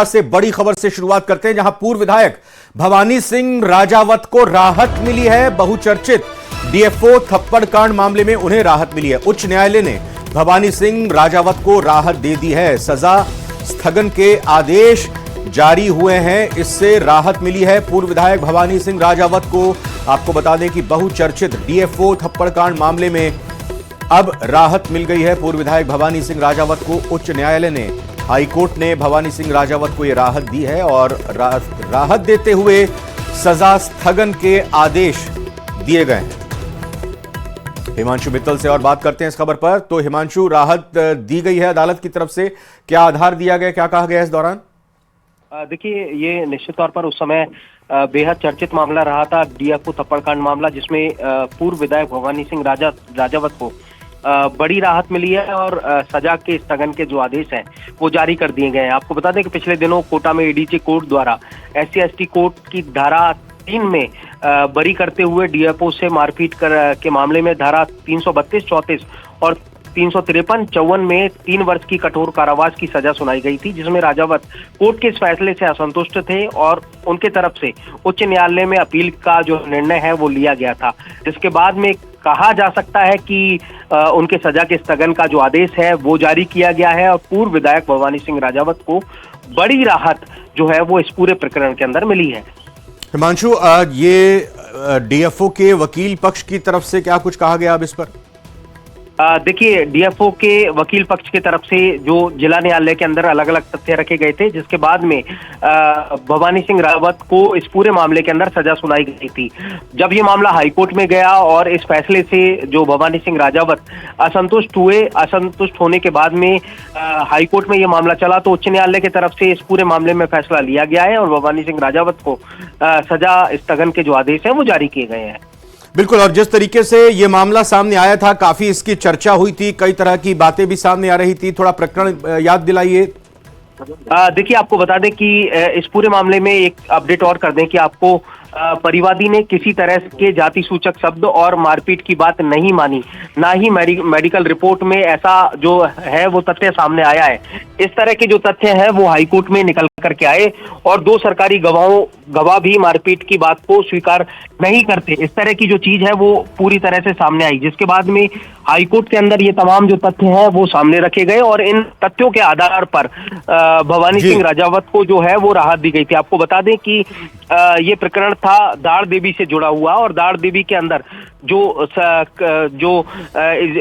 से बड़ी खबर से शुरुआत करते हैं, जहां पूर्व विधायक भवानी सिंह राजावत को राहत मिली है। बहुचर्चित डीएफओ थप्पड़ कांड मामले में उन्हें राहत मिली है। उच्च न्यायालय ने भवानी सिंह राजावत को राहत दे दी है। सजा स्थगन के आदेश जारी हुए हैं, इससे राहत मिली है पूर्व विधायक भवानी सिंह राजावत को। आपको बता दें कि बहुचर्चित डीएफओ थप्पड़ कांड मामले में अब राहत मिल गई है पूर्व विधायक भवानी सिंह राजावत को। उच्च न्यायालय ने, हाईकोर्ट ने भवानी सिंह राजावत को यह राहत दी है और राहत देते हुए सजा स्थगन के आदेश दिए गए हैं। हिमांशु मित्तल से और बात करते हैं इस खबर पर। तो हिमांशु, राहत दी गई है अदालत की तरफ से, क्या आधार दिया गया, क्या कहा गया इस दौरान? देखिए, ये निश्चित तौर पर उस समय बेहद चर्चित मामला रहा था, डीएफओ थप्पड़ कांड मामला, जिसमें पूर्व विधायक भवानी सिंह राजावत को बड़ी राहत मिली है और सजा के स्थगन के जो आदेश हैं वो जारी कर दिए गए हैं। आपको बता दें कि पिछले दिनों कोटा में एडीजे कोर्ट द्वारा SC/ST कोर्ट की धारा 3 में बरी करते हुए डीएफओ से मारपीट के मामले में धारा 332, 34 और 353, 54 में 3 वर्ष की कठोर कारावास की सजा सुनाई गई थी, जिसमें राजावत कोर्ट के इस फैसले से असंतुष्ट थे और उनके तरफ से उच्च न्यायालय में अपील का जो निर्णय है वो लिया गया था, जिसके बाद में कहा जा सकता है कि उनके सजा के स्थगन का जो आदेश है वो जारी किया गया है और पूर्व विधायक भवानी सिंह राजावत को बड़ी राहत जो है वो इस पूरे प्रकरण के अंदर मिली है। हिमांशु, ये डीएफओ के वकील पक्ष की तरफ से क्या कुछ कहा गया अब इस पर? देखिए, डीएफओ के वकील पक्ष की तरफ से जो जिला न्यायालय के अंदर अलग अलग तथ्य रखे गए थे, जिसके बाद में भवानी सिंह रावत को इस पूरे मामले के अंदर सजा सुनाई गई थी। जब ये मामला हाईकोर्ट में गया और इस फैसले से जो भवानी सिंह राजावत असंतुष्ट होने के बाद में हाईकोर्ट में ये मामला चला, तो उच्च न्यायालय की तरफ से इस पूरे मामले में फैसला लिया गया है और भवानी सिंह राजावत को सजा स्थगन के जो आदेश हैं वो जारी किए गए हैं। बिल्कुल, और जिस तरीके से ये मामला सामने आया था, काफी इसकी चर्चा हुई थी, कई तरह की बातें भी सामने आ रही थी, थोड़ा प्रकरण याद दिलाइए। देखिए, आपको बता दें कि इस पूरे मामले में एक अपडेट और कर दें कि आपको परिवादी ने किसी तरह के जाति सूचक शब्द और मारपीट की बात नहीं मानी, ना ही मेडिकल रिपोर्ट में ऐसा जो है वो तथ्य सामने आया है। इस तरह के जो तथ्य हैं वो हाईकोर्ट में निकल करके आए और 2 सरकारी गवाह भी मारपीट की बात को स्वीकार नहीं करते। इस तरह की जो चीज है वो पूरी तरह से सामने आई, जिसके बाद में हाईकोर्ट के अंदर ये तमाम जो तथ्य हैं वो सामने रखे गए और इन तथ्यों के आधार पर भवानी सिंह राजावत को जो है वो राहत दी गई थी। आपको बता दें कि ये प्रकरण था दाड़ देवी से जुड़ा हुआ और दाड़ देवी के अंदर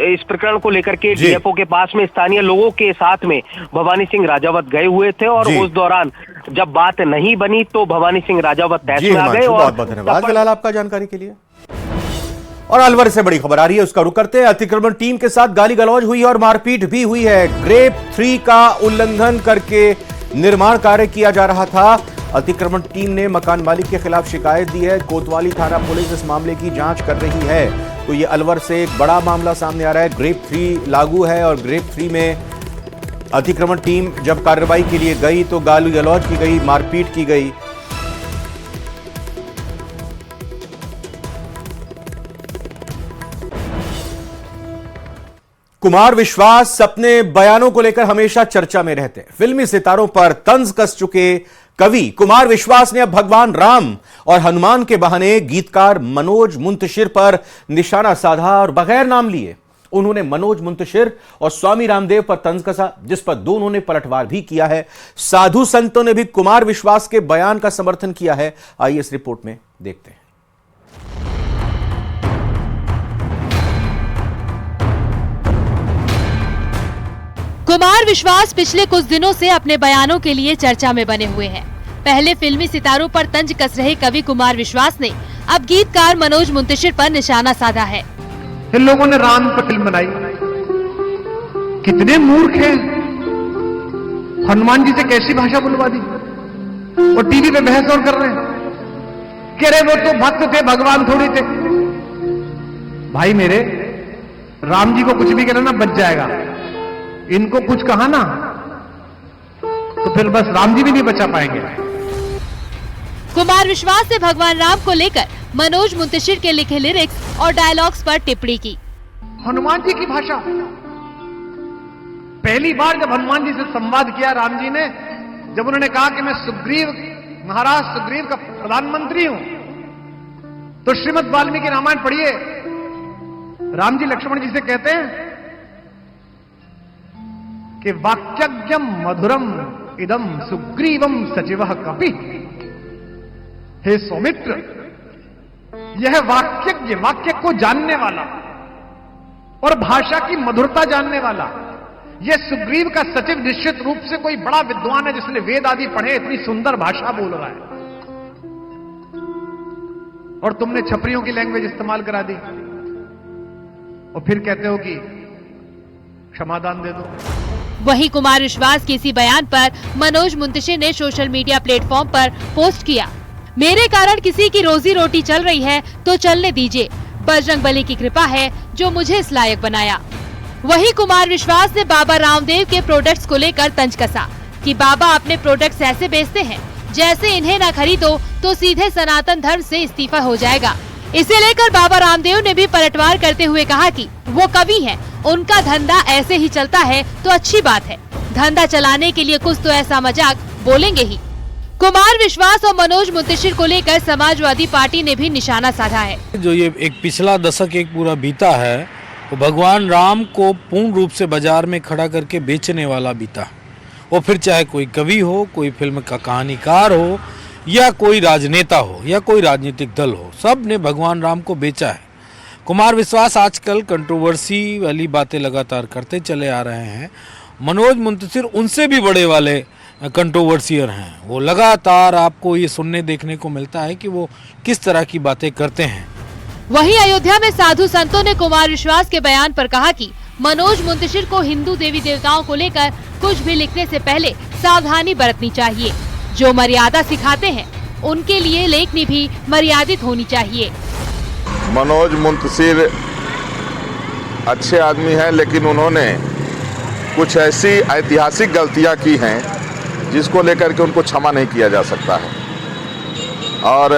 इस प्रकरण को लेकर के डीएफओ के पास में स्थानीय लोगों के साथ में भवानी सिंह राजावत गए हुए थे और उस दौरान जब बात नहीं बनी तो भवानी सिंह राजावत तहस में आ गए। और बहुत बहुत धन्यवाद फिलहाल आपका जानकारी के लिए। और अलवर से बड़ी खबर आ रही है, उसका रुख करते हैं। अतिक्रमण टीम के साथ गाली गलौज हुई है और मारपीट भी हुई है। ग्रेप 3 का उल्लंघन करके निर्माण कार्य किया जा रहा था। अतिक्रमण टीम ने मकान मालिक के खिलाफ शिकायत दी है। कोतवाली थाना पुलिस इस मामले की जांच कर रही है। तो ये अलवर से एक बड़ा मामला सामने आ रहा है। ग्रेप 3 लागू है और ग्रेप 3 में अतिक्रमण टीम जब कार्रवाई के लिए गई तो गाली गलौज की गई, मारपीट की गई। कुमार विश्वास अपने बयानों को लेकर हमेशा चर्चा में रहते हैं। फिल्मी सितारों पर तंज कस चुके कवि कुमार विश्वास ने अब भगवान राम और हनुमान के बहाने गीतकार मनोज मुंतशिर पर निशाना साधा और बगैर नाम लिए उन्होंने मनोज मुंतशिर और स्वामी रामदेव पर तंज कसा, जिस पर दोनों ने पलटवार भी किया है। साधु संतों ने भी कुमार विश्वास के बयान का समर्थन किया है। आइए इस रिपोर्ट में देखते हैं। कुमार विश्वास पिछले कुछ दिनों से अपने बयानों के लिए चर्चा में बने हुए हैं। पहले फिल्मी सितारों पर तंज कस रहे कवि कुमार विश्वास ने अब गीतकार मनोज मुंतशिर पर निशाना साधा है। इन लोगों ने राम पर फिल्म बनाई, कितने मूर्ख हैं। हनुमान जी से कैसी भाषा बुलवा दी और टीवी पे बहस और कर रहे हैं। कह रहे वो तो भक्त थे, भगवान थोड़ी थे। भाई मेरे, राम जी को कुछ भी कहना ना बच जाएगा, इनको कुछ कहा ना तो फिर बस राम जी भी नहीं बचा पाएंगे। कुमार विश्वास ने भगवान राम को लेकर मनोज मुंतशिर के लिखे लिरिक्स और डायलॉग्स पर टिप्पणी की। हनुमान जी की भाषा, पहली बार जब हनुमान जी से संवाद किया राम जी ने, जब उन्होंने कहा कि मैं महाराज सुग्रीव का प्रधानमंत्री हूं, तो श्रीमद् वाल्मीकि रामायण पढ़िए, राम जी लक्ष्मण जी से कहते हैं कि वाक्यज्ञम मधुरम इदम सुग्रीवम सचिवः कपि। हे सौमित्र, यह वाक्यज्ञ, वाक्य को जानने वाला और भाषा की मधुरता जानने वाला, यह सुग्रीव का सचिव निश्चित रूप से कोई बड़ा विद्वान है जिसने वेद आदि पढ़े, इतनी सुंदर भाषा बोल रहा है। और तुमने छपरियों की लैंग्वेज इस्तेमाल करा दी और फिर कहते हो कि क्षमादान दे दो। वहीं कुमार विश्वास के इसी बयान पर मनोज मुंतशिर ने सोशल मीडिया प्लेटफॉर्म पर पोस्ट किया, मेरे कारण किसी की रोजी रोटी चल रही है तो चलने दीजिए, बजरंगबली की कृपा है जो मुझे इस लायक बनाया। वहीं कुमार विश्वास ने बाबा रामदेव के प्रोडक्ट्स को लेकर तंज कसा कि बाबा अपने प्रोडक्ट्स ऐसे बेचते हैं जैसे इन्हें न खरीदो तो सीधे सनातन धर्म से इस्तीफा हो जाएगा। इसे लेकर बाबा रामदेव ने भी पलटवार करते हुए कहा कि वो कवि हैं, उनका धंधा ऐसे ही चलता है तो अच्छी बात है, धंधा चलाने के लिए कुछ तो ऐसा मजाक बोलेंगे ही। कुमार विश्वास और मनोज मुंतशिर को लेकर समाजवादी पार्टी ने भी निशाना साधा है। जो ये एक पिछला दशक एक पूरा बीता है, वो भगवान राम को पूर्ण रूप से बाजार में खड़ा करके बेचने वाला बीता। वो फिर चाहे कोई कवि हो, कोई फिल्म का कहानीकार हो, या कोई राजनेता हो, या कोई राजनीतिक दल हो, सब ने भगवान राम को बेचा है। कुमार विश्वास आजकल कंट्रोवर्सी वाली बातें लगातार करते चले आ रहे हैं। मनोज मुंतशिर उनसे भी बड़े वाले कंट्रोवर्सियर हैं। वो लगातार आपको ये सुनने देखने को मिलता है कि वो किस तरह की बातें करते हैं। वहीं अयोध्या में साधु संतों ने कुमार विश्वास के बयान पर कहा कि मनोज मुंतशिर को हिंदू देवी देवताओं को लेकर कुछ भी लिखने से पहले सावधानी बरतनी चाहिए। जो मर्यादा सिखाते हैं उनके लिए लेखनी भी मर्यादित होनी चाहिए। मनोज मुंतशिर अच्छे आदमी हैं, लेकिन उन्होंने कुछ ऐसी ऐतिहासिक गलतियां की हैं जिसको लेकर के उनको क्षमा नहीं किया जा सकता है। और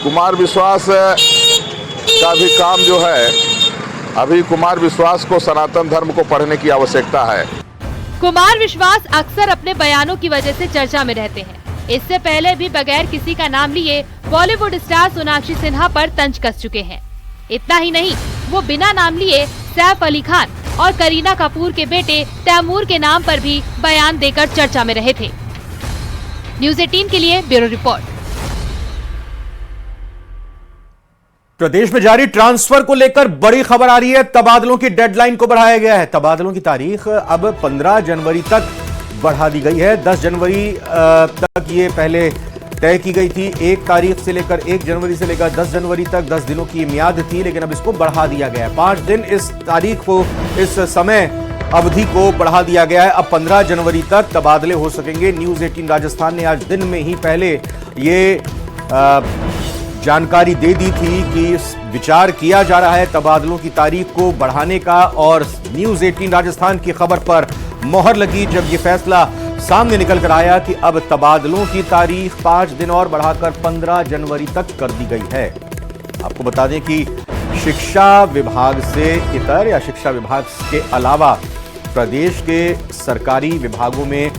कुमार विश्वास का भी काम जो है, अभी कुमार विश्वास को सनातन धर्म को पढ़ने की आवश्यकता है। कुमार विश्वास अक्सर अपने बयानों की वजह से चर्चा में रहते हैं। इससे पहले भी बगैर किसी का नाम लिए बॉलीवुड स्टार सोनाक्षी सिन्हा पर तंज कस चुके हैं। इतना ही नहीं, वो बिना नाम लिए सैफ अली खान और करीना कपूर के बेटे तैमूर के नाम पर भी बयान देकर चर्चा में रहे थे। न्यूज़ 18 के लिए ब्यूरो रिपोर्ट। प्रदेश में जारी ट्रांसफर को लेकर बड़ी खबर आ रही है। तबादलों की डेडलाइन को बढ़ाया गया है। तबादलों की तारीख अब 15 जनवरी तक बढ़ा दी गई है। 10 जनवरी तक ये पहले तय की गई थी। 1 तारीख से लेकर 1 जनवरी से लेकर 10 जनवरी तक 10 दिनों की मियाद थी, लेकिन अब इसको बढ़ा दिया गया है। 5 दिन इस तारीख को, इस समय अवधि को बढ़ा दिया गया है। अब 15 जनवरी तक तबादले हो सकेंगे। न्यूज़ 18 राजस्थान ने आज दिन में ही पहले ये जानकारी दे दी थी कि विचार किया जा रहा है तबादलों की तारीख को बढ़ाने का, और न्यूज़ 18 राजस्थान की खबर पर मोहर लगी जब ये फैसला सामने निकल कर आया कि अब तबादलों की तारीख 5 दिन और बढ़ाकर 15 जनवरी तक कर दी गई है। आपको बता दें कि शिक्षा विभाग से इतर या शिक्षा विभाग के अलावा प्रदेश के सरकारी विभागों में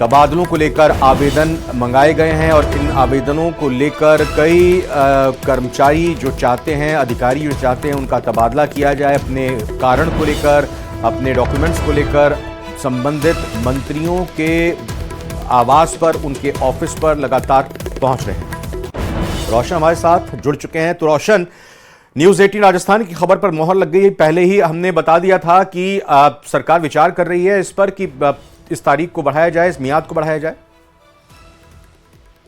तबादलों को लेकर आवेदन मंगाए गए हैं, और इन आवेदनों को लेकर कई कर्मचारी जो चाहते हैं, अधिकारी जो चाहते हैं उनका तबादला किया जाए, अपने कारण को लेकर, अपने डॉक्यूमेंट्स को लेकर संबंधित मंत्रियों के आवास पर, उनके ऑफिस पर लगातार पहुंच रहे हैं। रोशन हमारे साथ जुड़ चुके हैं। तो रोशन, न्यूज़ 18 राजस्थान की खबर पर मोहर लग गई है। पहले ही हमने बता दिया था कि सरकार विचार कर रही है इस पर कि इस तारीख को बढ़ाया जाए, इस मियाद को बढ़ाया जाए।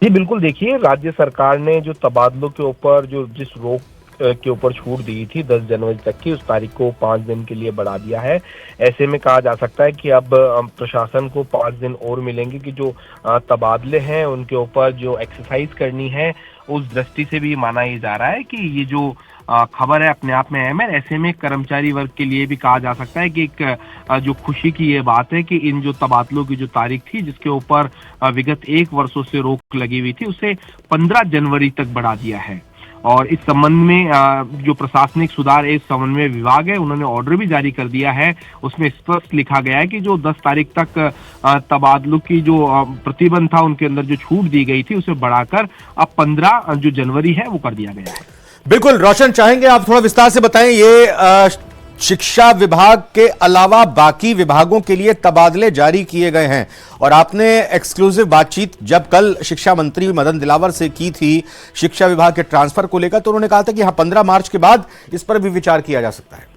जी बिल्कुल, देखिए राज्य सरकार ने जो तबादलों के ऊपर जो जिस रोक के ऊपर छूट दी थी 10 जनवरी तक की, उस तारीख को 5 दिन के लिए बढ़ा दिया है। ऐसे में कहा जा सकता है कि अब प्रशासन को 5 दिन और मिलेंगे कि जो तबादले हैं उनके ऊपर जो एक्सरसाइज करनी है, उस दृष्टि से भी माना ये जा रहा है कि ये जो खबर है अपने आप में अहम है। ऐसे में कर्मचारी वर्ग के लिए भी कहा जा सकता है कि एक जो खुशी की ये बात है कि इन जो तबादलों की जो तारीख थी जिसके ऊपर विगत 1 वर्षों से रोक लगी हुई थी, उसे 15 जनवरी तक बढ़ा दिया है। और इस संबंध में जो प्रशासनिक सुधार एवं समन्वय विभाग है उन्होंने ऑर्डर भी जारी कर दिया है। उसमें स्पष्ट लिखा गया है कि जो 10 तारीख तक तबादलों की जो प्रतिबंध था उनके अंदर जो छूट दी गई थी उसे बढ़ाकर अब 15 जो जनवरी है वो कर दिया गया है। बिल्कुल रोशन, चाहेंगे आप थोड़ा विस्तार से बताएं, ये शिक्षा विभाग के अलावा बाकी विभागों के लिए तबादले जारी किए गए हैं और आपने एक्सक्लूसिव बातचीत जब कल शिक्षा मंत्री मदन दिलावर से की थी शिक्षा विभाग के ट्रांसफर को लेकर, तो उन्होंने कहा था कि हाँ 15 मार्च के बाद इस पर भी विचार किया जा सकता है।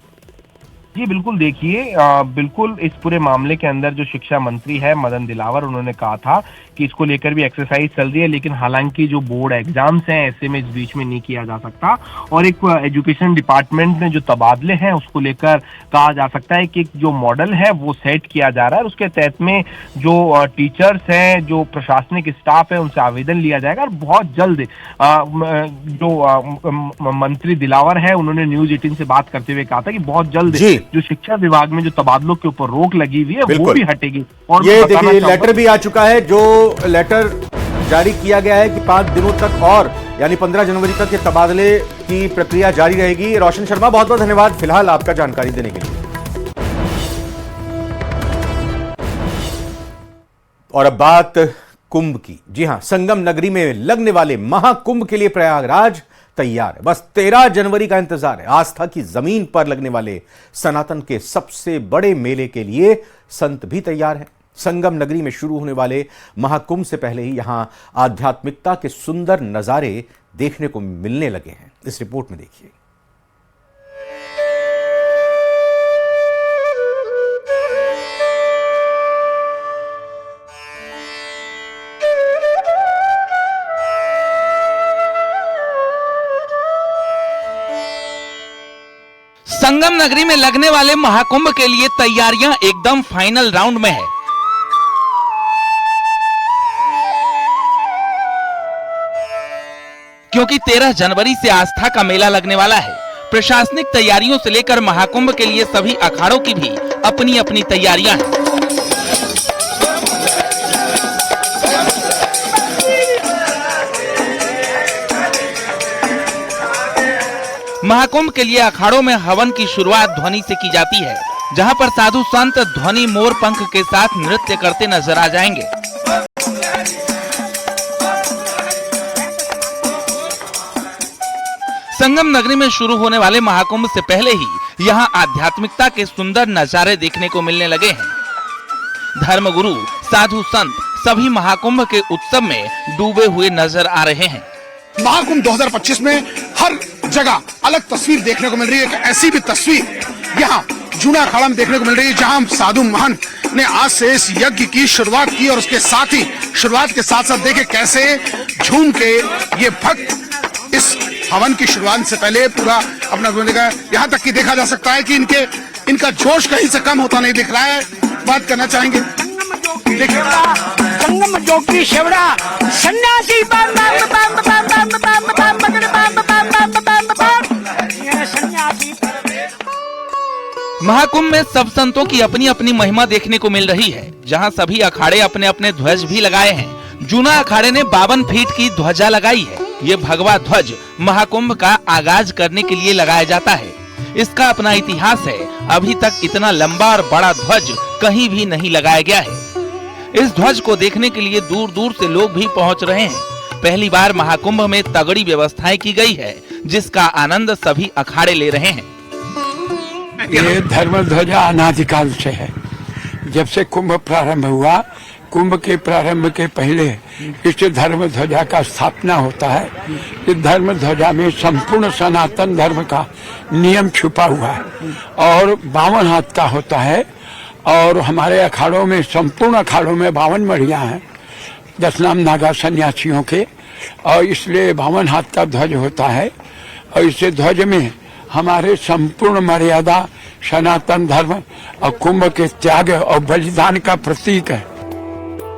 जी बिल्कुल, देखिए बिल्कुल इस पूरे मामले के अंदर जो शिक्षा मंत्री है मदन दिलावर, उन्होंने कहा था कि इसको लेकर भी एक्सरसाइज चल रही है, लेकिन हालांकि जो बोर्ड एग्जाम्स हैं ऐसे में इस बीच में नहीं किया जा सकता और एक एजुकेशन डिपार्टमेंट में जो तबादले हैं उसको लेकर कहा जा सकता है कि जो मॉडल है वो सेट किया जा रहा है। उसके तहत में जो टीचर्स हैं, जो प्रशासनिक स्टाफ है, उनसे आवेदन लिया जाएगा और बहुत जल्द जो मंत्री दिलावर है उन्होंने न्यूज 18 से बात करते हुए कहा था कि बहुत जल्द जो शिक्षा विभाग में जो तबादलों के ऊपर रोक लगी हुई है वो भी हटेगी। और ये देखिए लेटर भी आ चुका है, जो लेटर जारी किया गया है कि 5 दिनों तक और यानी 15 जनवरी तक ये तबादले की प्रक्रिया जारी रहेगी। रोशन शर्मा, बहुत बहुत धन्यवाद फिलहाल आपका जानकारी देने के लिए। और अब बात कुंभ की। जी हां, संगम नगरी में लगने वाले महाकुंभ के लिए प्रयागराज तैयार है। बस 13 जनवरी का इंतजार है। आस्था की जमीन पर लगने वाले सनातन के सबसे बड़े मेले के लिए संत भी तैयार हैं। संगम नगरी में शुरू होने वाले महाकुंभ से पहले ही यहां आध्यात्मिकता के सुंदर नजारे देखने को मिलने लगे हैं। इस रिपोर्ट में देखिए। संगम नगरी में लगने वाले महाकुंभ के लिए तैयारियां एकदम फाइनल राउंड में है। क्योंकि 13 जनवरी से आस्था का मेला लगने वाला है। प्रशासनिक तैयारियों से लेकर महाकुंभ के लिए सभी अखाड़ों की भी अपनी अपनी तैयारियां हैं। महाकुंभ के लिए अखाड़ों में हवन की शुरुआत ध्वनि से की जाती है, जहां पर साधु संत ध्वनि मोर पंख के साथ नृत्य करते नजर आ जाएंगे। संगम नगरी में शुरू होने वाले महाकुंभ से पहले ही यहां आध्यात्मिकता के सुंदर नजारे देखने को मिलने लगे हैं। धर्मगुरु, साधु संत सभी महाकुंभ के उत्सव में डूबे हुए नजर आ रहे हैं। महाकुंभ 2025 में हर जगह अलग तस्वीर देखने को मिल रही है। एक ऐसी भी तस्वीर यहाँ जूना अखाड़ा में देखने को मिल रही है, जहाँ साधु महंत ने आज से इस यज्ञ की शुरुआत की और उसके साथ ही शुरुआत के साथ साथ देखे कैसे झूम के ये भक्त इस हवन की शुरुआत से पहले पूरा अपना देगा। यहाँ तक कि देखा जा सकता है कि इनका जोश कहीं से कम होता नहीं दिख रहा है। बात करना चाहेंगे संगम जोगी शिवड़ा सन्यासी महाकुंभ में सब संतों की अपनी अपनी महिमा देखने को मिल रही है, जहां सभी अखाड़े अपने अपने ध्वज भी लगाए हैं। जूना अखाड़े ने 52 फीट की ध्वजा लगाई है। ये भगवा ध्वज महाकुंभ का आगाज करने के लिए लगाया जाता है। इसका अपना इतिहास है। अभी तक इतना लंबा और बड़ा ध्वज कहीं भी नहीं लगाया गया है। इस ध्वज को देखने के लिए दूर दूर से लोग भी पहुंच रहे हैं। पहली बार महाकुंभ में तगड़ी व्यवस्थाएं की गई है, जिसका आनंद सभी अखाड़े ले रहे हैं। ये धर्म ध्वजा अनादिकाल से है। जब से कुंभ प्रारंभ हुआ, कुंभ के प्रारंभ के पहले इस धर्म ध्वजा का स्थापना होता है। इस धर्म ध्वजा में संपूर्ण सनातन धर्म का नियम छुपा हुआ है और 52 हाथ का होता है। और हमारे अखाड़ों में, संपूर्ण अखाड़ों में 52 मढ़ियाँ हैं, 10 नाम नागा सन्यासियों के, और इसलिए 52 हाथ का ध्वज होता है। और इस ध्वज में हमारे संपूर्ण मर्यादा, सनातन धर्म और कुंभ के त्याग और बलिदान का प्रतीक है।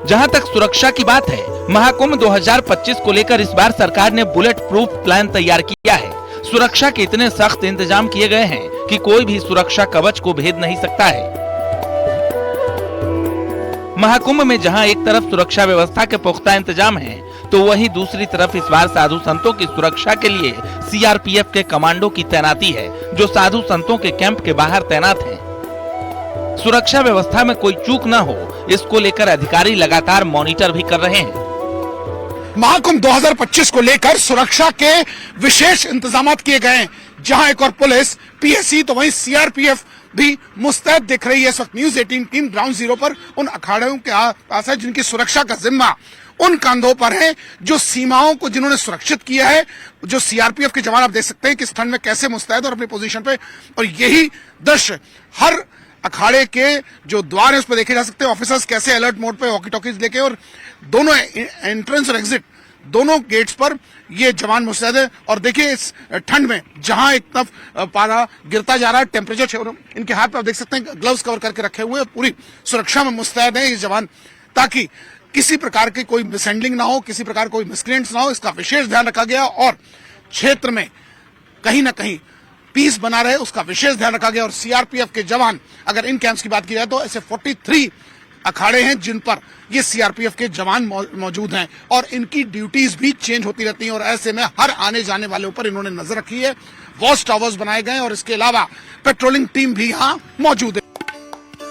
जहां तक सुरक्षा की बात है, महाकुंभ 2025 को लेकर इस बार सरकार ने बुलेट प्रूफ प्लान तैयार किया है। सुरक्षा के इतने सख्त इंतजाम किए गए हैं कि कोई भी सुरक्षा कवच को भेद नहीं सकता है। महाकुंभ में जहां एक तरफ सुरक्षा व्यवस्था के पुख्ता इंतजाम हैं, तो वहीं दूसरी तरफ इस बार साधु संतों की सुरक्षा के लिए सीआरपीएफ के कमांडो की तैनाती है, जो साधु संतों के कैंप के बाहर तैनात हैं। सुरक्षा व्यवस्था में कोई चूक न हो, इसको लेकर अधिकारी लगातार मॉनिटर भी कर रहे हैं। महाकुंभ 2025 को लेकर सुरक्षा के विशेष इंतजाम किए गए हैं, जहां एक और पुलिस, पीएससी तो वहीं सीआरपीएफ भी मुस्तैद दिख रही है। इस वक्त न्यूज 18 टीम ग्राउंड जीरो पर उन अखाड़ों के पास है जिनकी सुरक्षा का जिम्मा उन कंधों पर है, जो सीमाओं को जिन्होंने सुरक्षित किया है। जो सीआरपीएफ के जवान आप देख सकते हैं कि इस ठंड में कैसे मुस्तैद और अपनी पोजीशन पे, और यही दृश्य हर अखाड़े के जो द्वार है उस पर देखे जा सकते हैं। ऑफिसर्स कैसे अलर्ट मोड पे वॉकी टॉकीज लेके, और दोनों एंट्रेंस और एग्जिट दोनों गेट्स पर ये जवान मुस्तैद है। और देखिए इस ठंड में जहां एक तरफ पारा गिरता जा रहा है, टेम्परेचर इनके हाथ पे आप देख सकते हैं ग्लव्स कवर करके रखे हुए, पूरी सुरक्षा में मुस्तैद है ये जवान, ताकि किसी प्रकार की कोई मिसहैंडलिंग ना हो, किसी प्रकार कोई मिसक्रिएंट्स ना हो, इसका विशेष ध्यान रखा गया। और क्षेत्र में कहीं ना कहीं पीस बना रहे, उसका विशेष ध्यान रखा गया। और सीआरपीएफ के जवान, अगर इन कैंप्स की बात की जाए तो ऐसे 43 अखाड़े हैं जिन पर ये सीआरपीएफ के जवान मौजूद हैं, और इनकी ड्यूटीज भी चेंज होती रहती हैं। और ऐसे में हर आने जाने वाले ऊपर इन्होंने नजर रखी है। वॉच टावर्स बनाए गए और इसके अलावा पेट्रोलिंग टीम भी यहाँ मौजूद है।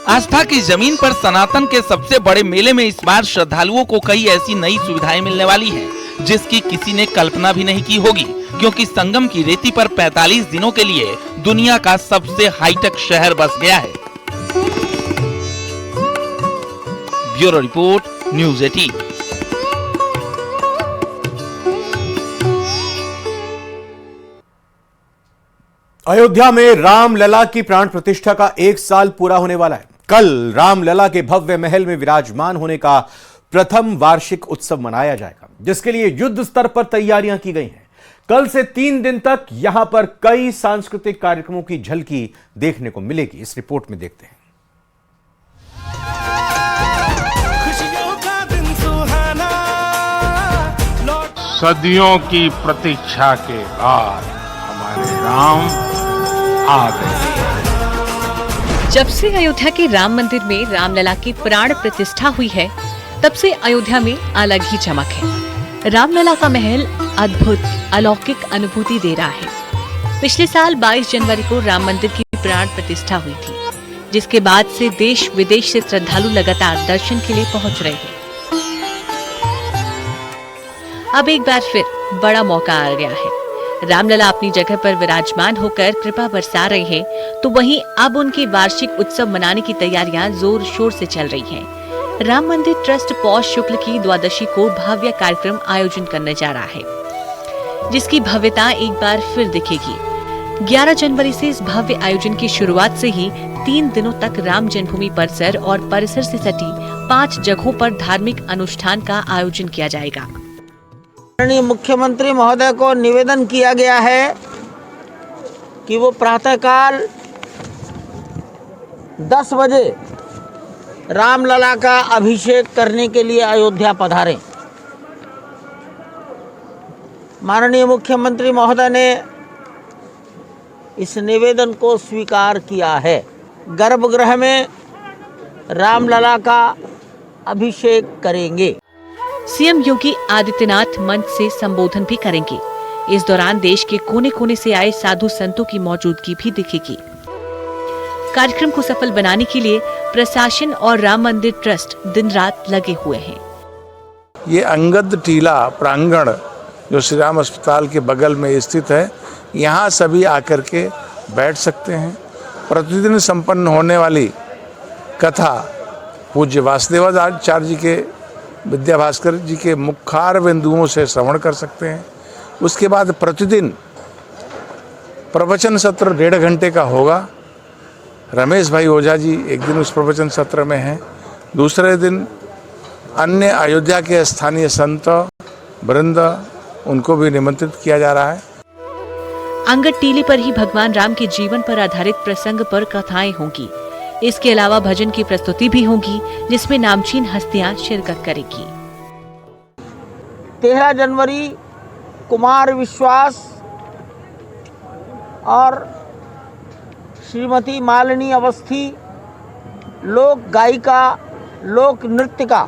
आस्था की जमीन पर सनातन के सबसे बड़े मेले में इस बार श्रद्धालुओं को कई ऐसी नई सुविधाएं मिलने वाली हैं, जिसकी किसी ने कल्पना भी नहीं की होगी, क्योंकि संगम की रेती पर 45 दिनों के लिए दुनिया का सबसे हाईटेक शहर बस गया है। Bureau report, news 18। अयोध्या में रामलला की प्राण प्रतिष्ठा का 1 साल पूरा होने वाला है। कल रामलला के भव्य महल में विराजमान होने का प्रथम वार्षिक उत्सव मनाया जाएगा, जिसके लिए युद्ध स्तर पर तैयारियां की गई हैं। कल से 3 दिन तक यहां पर कई सांस्कृतिक कार्यक्रमों की झलकी देखने को मिलेगी। इस रिपोर्ट में देखते हैं। सदियों की प्रतीक्षा के बाद हमारे राम आ गए। जब से अयोध्या के राम मंदिर में रामलला की प्राण प्रतिष्ठा हुई है, तब से अयोध्या में अलग ही चमक है। रामलला का महल अद्भुत अलौकिक अनुभूति दे रहा है। पिछले साल 22 जनवरी को राम मंदिर की प्राण प्रतिष्ठा हुई थी, जिसके बाद से देश विदेश से श्रद्धालु लगातार दर्शन के लिए पहुंच रहे हैं। अब एक बार फिर बड़ा मौका आ गया है। रामलला अपनी जगह पर विराजमान होकर कृपा बरसा रहे हैं, तो वहीं अब उनके वार्षिक उत्सव मनाने की तैयारियां जोर शोर से चल रही हैं। राम मंदिर ट्रस्ट पौष शुक्ल की द्वादशी को भव्य कार्यक्रम आयोजन करने जा रहा है, जिसकी भव्यता एक बार फिर दिखेगी। 11 जनवरी से इस भव्य आयोजन की शुरुआत से ही 3 दिनों तक राम जन्मभूमि परिसर और परिसर से सटी 5 जगहों पर धार्मिक अनुष्ठान का आयोजन किया जाएगा। माननीय मुख्यमंत्री महोदय को निवेदन किया गया है कि वो प्रातःकाल 10 बजे रामलला का अभिषेक करने के लिए अयोध्या पधारें। माननीय मुख्यमंत्री महोदय ने इस निवेदन को स्वीकार किया है। गर्भगृह में रामलला का अभिषेक करेंगे। सीएम योगी आदित्यनाथ मंच से संबोधन भी करेंगे। इस दौरान देश के कोने कोने से आए साधु संतों की मौजूदगी भी दिखेगी। कार्यक्रम को सफल बनाने के लिए प्रशासन और राम मंदिर ट्रस्ट दिन रात लगे हुए हैं। ये अंगद टीला प्रांगण जो श्री राम अस्पताल के बगल में स्थित है, यहाँ सभी आकर के बैठ सकते हैं। प्रतिदिन संपन्न होने वाली कथा पूज्य वासुदेवाचार्य जी के, विद्या भास्कर जी के मुखार बिंदुओं से श्रवण कर सकते हैं। उसके बाद प्रतिदिन प्रवचन सत्र 1.5 घंटे का होगा। रमेश भाई ओझा जी एक दिन उस प्रवचन सत्र में हैं। दूसरे दिन अन्य अयोध्या के स्थानीय संत वृंद, उनको भी निमंत्रित किया जा रहा है। अंगद टीले पर ही भगवान राम के जीवन पर आधारित प्रसंग पर कथाएं होंगी। इसके अलावा भजन की प्रस्तुति भी होगी, जिसमें नामचीन हस्तियां शिरकत करेगी। 13 जनवरी कुमार विश्वास और श्रीमती मालिनी अवस्थी लोक गायिका, लोक नृत्य का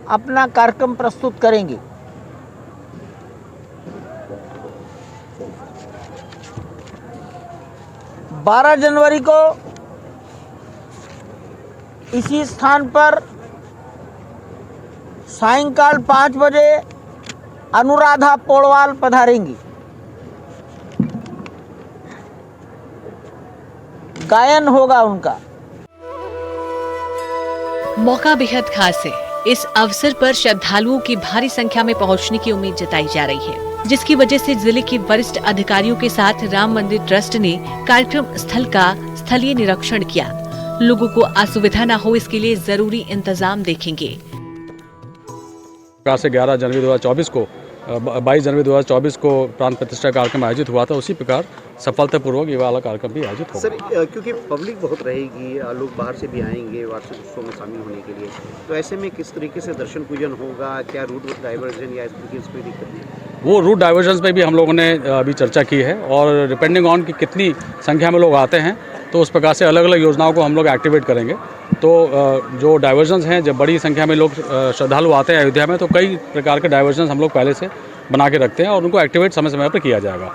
अपना कार्यक्रम प्रस्तुत करेंगे। बारह जनवरी को इसी स्थान पर सायंकाल 5 बजे अनुराधा पौड़वाल पधारेंगी। गायन होगा उनका। मौका बेहद खास है। इस अवसर पर श्रद्धालुओं की भारी संख्या में पहुंचने की उम्मीद जताई जा रही है, जिसकी वजह से जिले के वरिष्ठ अधिकारियों के साथ राम मंदिर ट्रस्ट ने कार्यक्रम स्थल का स्थलीय निरीक्षण किया। लोगों को असुविधा न हो, इसके लिए जरूरी इंतजाम देखेंगे। 11 जनवरी 2024 को 22 जनवरी 2024 को प्राण प्रतिष्ठा कार्यक्रम आयोजित हुआ था, उसी प्रकार सफलतापूर्वक ये वाला कार्यक्रम भी आयोजित होगा। सर, क्योंकि पब्लिक बहुत रहेगी, लोग बाहर से भी आएंगे वार्षिक उत्सव में शामिल होने के लिए, तो ऐसे में किस तरीके से दर्शन पूजन होगा? क्या रूट डाइवर्जन या इस तरीके से कोई दिक्कत नहीं? वो रूट डाइवर्जन पे भी हम लोगों ने अभी चर्चा की है, और डिपेंडिंग ऑन कि कितनी संख्या में लोग आते हैं तो उस प्रकार से अलग अलग योजनाओं को हम लोग एक्टिवेट करेंगे। तो जो डाइवर्जन्स हैं, जब बड़ी संख्या में लोग श्रद्धालु आते हैं अयोध्या में, तो कई प्रकार के डाइवर्जन्स हम लोग पहले से बना के रखते हैं और उनको एक्टिवेट समय समय पर किया जाएगा।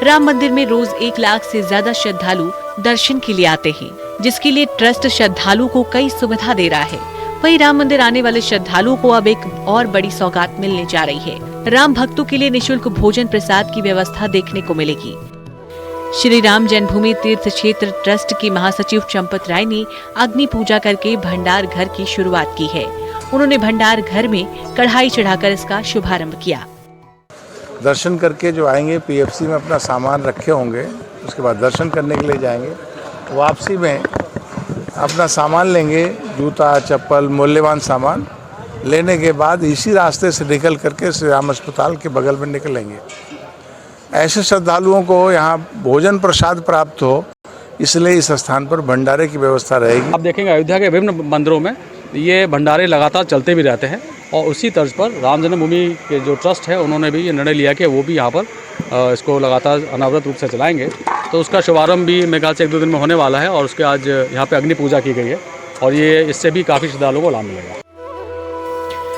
राम मंदिर में रोज 1 लाख से ज्यादा श्रद्धालु दर्शन के लिए आते हैं, जिसके लिए ट्रस्ट श्रद्धालुओं को कई सुविधा दे रहा है। वहीं राम मंदिर आने वाले श्रद्धालुओं को अब एक और बड़ी सौगात मिलने जा रही है। राम भक्तों के लिए निःशुल्क भोजन प्रसाद की व्यवस्था देखने को मिलेगी। श्री राम जन्मभूमि तीर्थ क्षेत्र ट्रस्ट की महासचिव चंपत राय ने अग्नि पूजा करके भंडार घर की शुरुआत की है। उन्होंने भंडार घर में कढ़ाई चढ़ाकर इसका शुभारंभ किया। दर्शन करके जो आएंगे पीएफसी में अपना सामान रखे होंगे, उसके बाद दर्शन करने के लिए जाएंगे, वापसी में अपना सामान लेंगे, जूता चप्पल मूल्यवान सामान लेने के बाद इसी रास्ते से निकल करके श्री राम अस्पताल के बगल में निकलेंगे। ऐसे श्रद्धालुओं को यहाँ भोजन प्रसाद प्राप्त हो, इसलिए इस स्थान पर भंडारे की व्यवस्था रहेगी। आप देखेंगे अयोध्या के विभिन्न मंदिरों में ये भंडारे लगातार चलते भी रहते हैं, और उसी तर्ज पर राम जन्मभूमि के जो ट्रस्ट है उन्होंने भी ये निर्णय लिया कि वो भी यहाँ पर इसको लगातार अनावरत रूप से चलाएंगे। तो उसका शुभारंभ भी मेरे ख्याल से 1-2 दिन में होने वाला है, और उसके आज यहाँ पे अग्नि पूजा की गई है, और ये इससे भी काफ़ी श्रद्धालुओं को लाभ मिलेगा।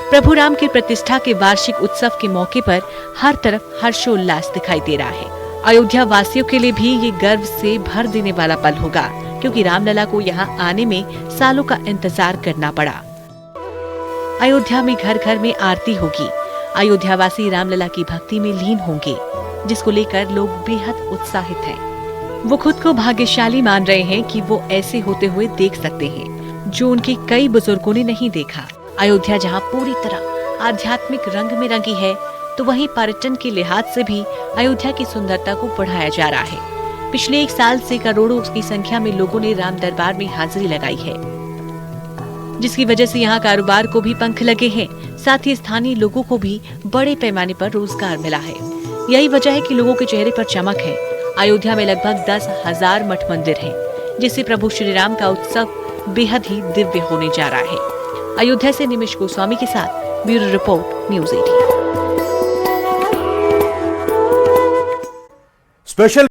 प्रभु राम की प्रतिष्ठा के वार्षिक उत्सव के मौके पर हर तरफ हर्षोल्लास दिखाई दे रहा है। अयोध्या वासियों के लिए भी ये गर्व से भर देने वाला पल होगा, क्योंकि रामलला को यहाँ आने में सालों का इंतजार करना पड़ा। अयोध्या में घर घर में आरती होगी। अयोध्यावासी रामलला की भक्ति में लीन होंगे, जिसको लेकर लोग बेहद उत्साहित हैं। वो खुद को भाग्यशाली मान रहे हैं कि वो ऐसे होते हुए देख सकते हैं, जो उनके कई बुजुर्गों ने नहीं देखा। अयोध्या जहाँ पूरी तरह आध्यात्मिक रंग में रंगी है, तो वहीं पर्यटन के लिहाज से भी अयोध्या की सुंदरता को बढ़ाया जा रहा है। पिछले 1 साल से करोड़ों की संख्या में लोगों ने राम दरबार में हाजिरी लगाई है, जिसकी वजह से यहाँ कारोबार को भी पंख लगे हैं। साथ ही स्थानीय लोगों को भी बड़े पैमाने पर रोजगार मिला है। यही वजह है कि लोगों के चेहरे पर चमक है। अयोध्या में लगभग 10,000 मठ मंदिर हैं, जिससे प्रभु श्री राम का उत्सव बेहद ही दिव्य होने जा रहा है। अयोध्या से निमिष गोस्वामी के साथ ब्यूरो रिपोर्ट, न्यूज़ 18। स्पेशल